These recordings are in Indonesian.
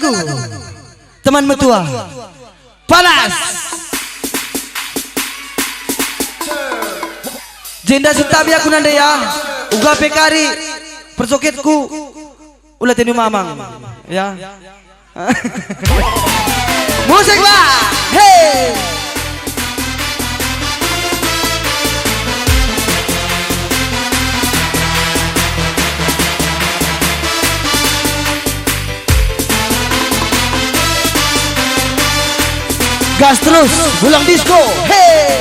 lagu teman metua panas jenda sitabi aku nanda ya uga pekari persoketku ulah tenu mamang ya musik lah hey gas terus, pulang disco, hey.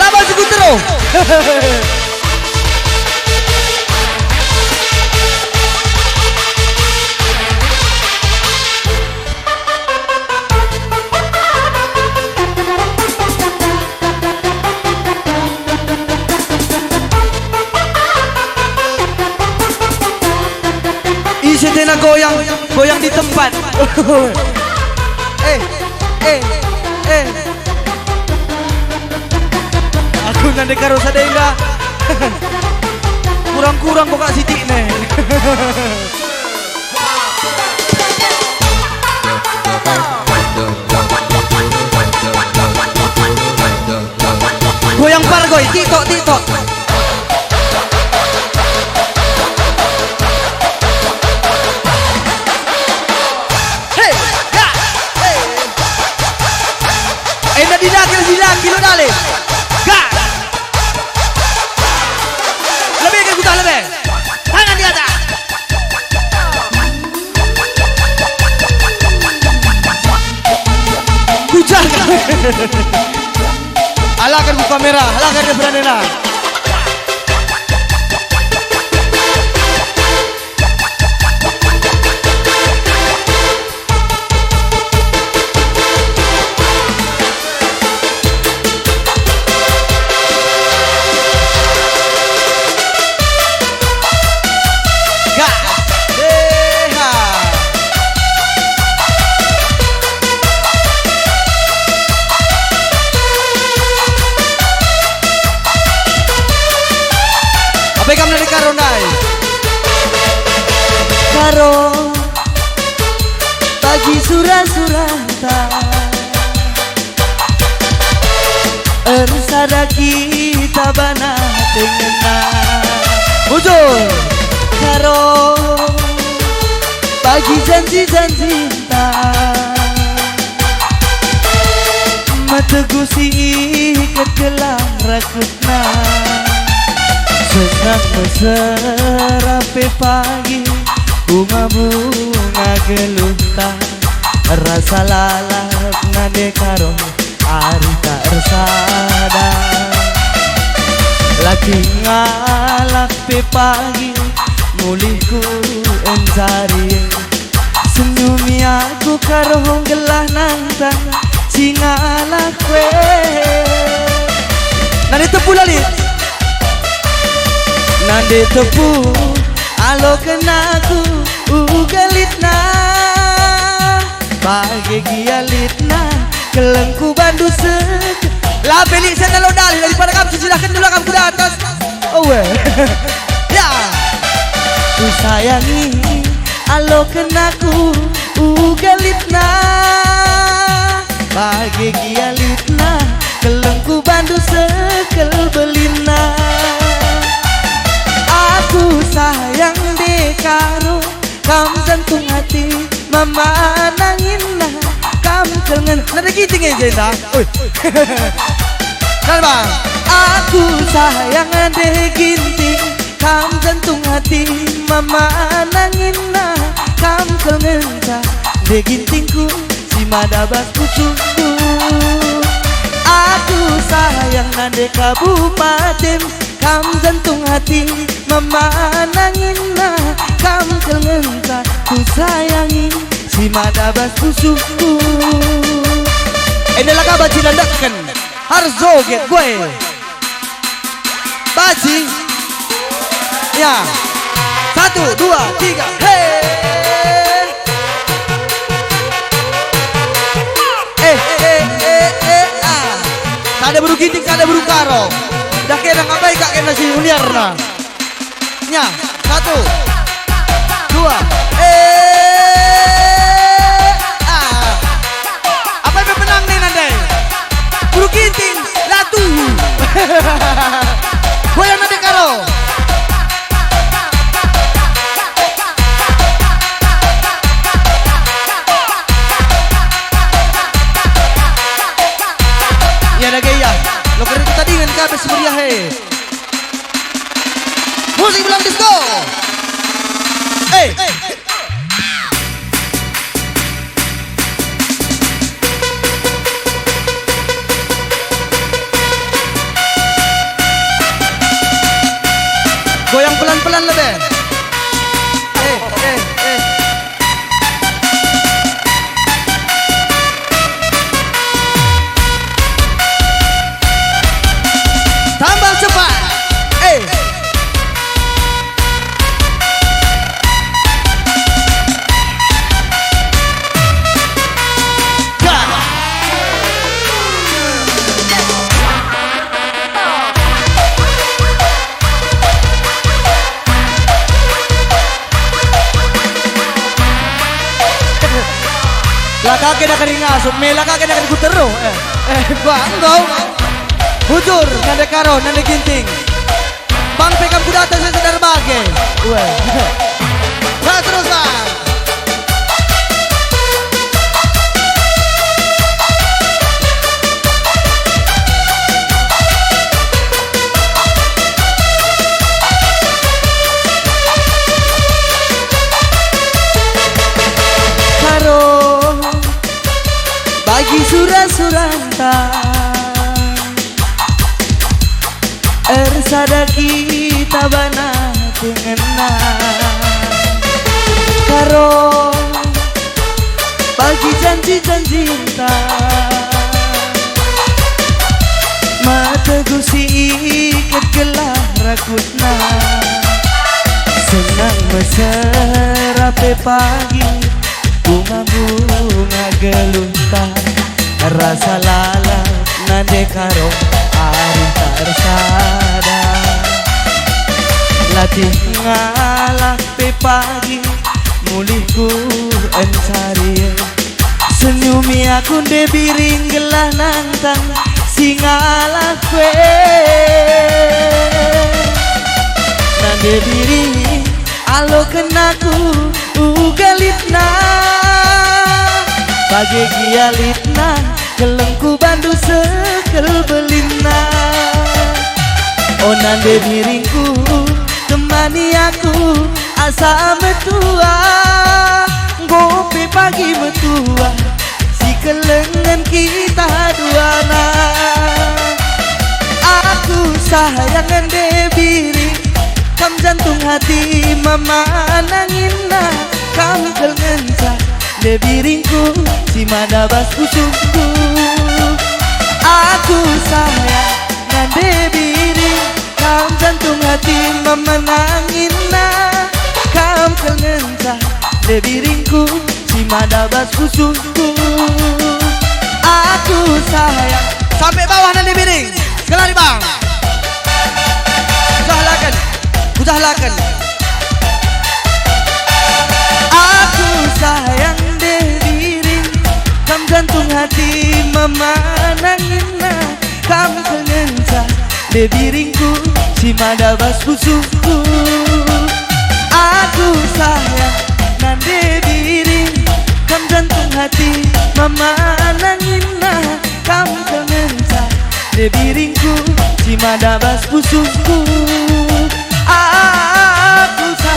Lama Sekutero. Isi tena goyang di tempat. Aku nanti karo sadengga kurang-kurang kok kak Siti nih. Goyang pargoy, tiktok. Hey, ya, hey. Dinaki lo dale. Gas. Lebih ke kita lebih. Tangan di atas. Kucang. Alakan buka kamera, alakan dia beranena. Apa kamu dari Karonai? Karo pagi surah-surata Ersada kita bana tengena Ujung Karo pagi janji-janji Mategusi kegelang rakutna Senang meserape pagi bunga-bunga gelutang rasa lalap ngade karo ari tak ersada lagi ngalak pe pagi mulihku encari senyumi aku karo gelah nantang singalak kue nani tepu lali nande tepu alo kenaku ugalitna bagi gialitna kelengku bandu sek la beli saya lo dali daripada kamu silahkan dulu kamu ke atas oh ya ku sayangi alo kenaku ugalitna bagi gialitna kelengku bandu sekel belina aku sayang deh karo kamu jantung hati mama nangina kamu kangen nada giting aja dah kan bang aku sayang deh ginting kamu hati mama nangin na kam kelngenca degintingku si madabas kucungku. Aku sayang nade kabupaten kam jantung hati mama nangin na kam kelngenca ku sayangi si madabas kucungku. Ini laga baci landakan harus joget gue baci ya 1, 2, 3 hey kada buru giting kada buru karo dah kena ngabai kak kena si Junior na nya 1, 2 apa yang menang nih nandai buru giting latu goyang nade karo lo keren kita dingin kabeh semeriah he. Musik bilang disco. Goyang pelan-pelan lebih. Tambah cepat. Laka kena keringasut, laka kena kutero. Bangau. Bujur, nande karo, nande ginting. Bang pekam kuda atas saya sedar bagai. Nah terusan. Karo bagi surah-suranta ersada kita bana tengena karo bagi janji-janji cinta mata gusi ikat gelah rakutna senang meserape pagi bunga-bunga geluntang rasa lalap nande karo ari tersada latih ngalah pe pagi mulihku encari senyumi aku de biring gelah nantang singalah kue nande biring alo kenaku ugalitna bagi gialitna kelengku bandu sekel belina oh nande biringku temani aku asa metua ngopi pagi metua si kelengan kita duana aku sayang nande biring kam jantung hati mama nangina kam kelengan de biringku si madabas kusungku aku sayang nande biring kam jantung hati mama nangina kam kelenca de biringku si madabas kusungku aku sayang sampai bawah nande biring sekali bang kucahalakan aku sayang jantung hati mama nangina kam kelenca de biringku si madabas kusungku aku sayang nande biring kam jantung hati mama nangina kam kelenca de biringku si madabas kusungku aku sayang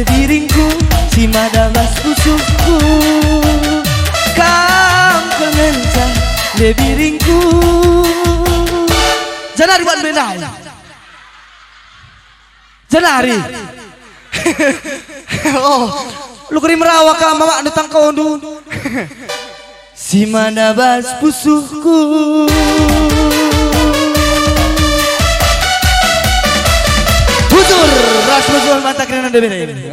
biringku si madabas pusuku kam kemencah le biringku janari buat benai janari oh lu keri merawak ka mama datang kau nu si madabas pusuku Bujur ras musuh mata kena debere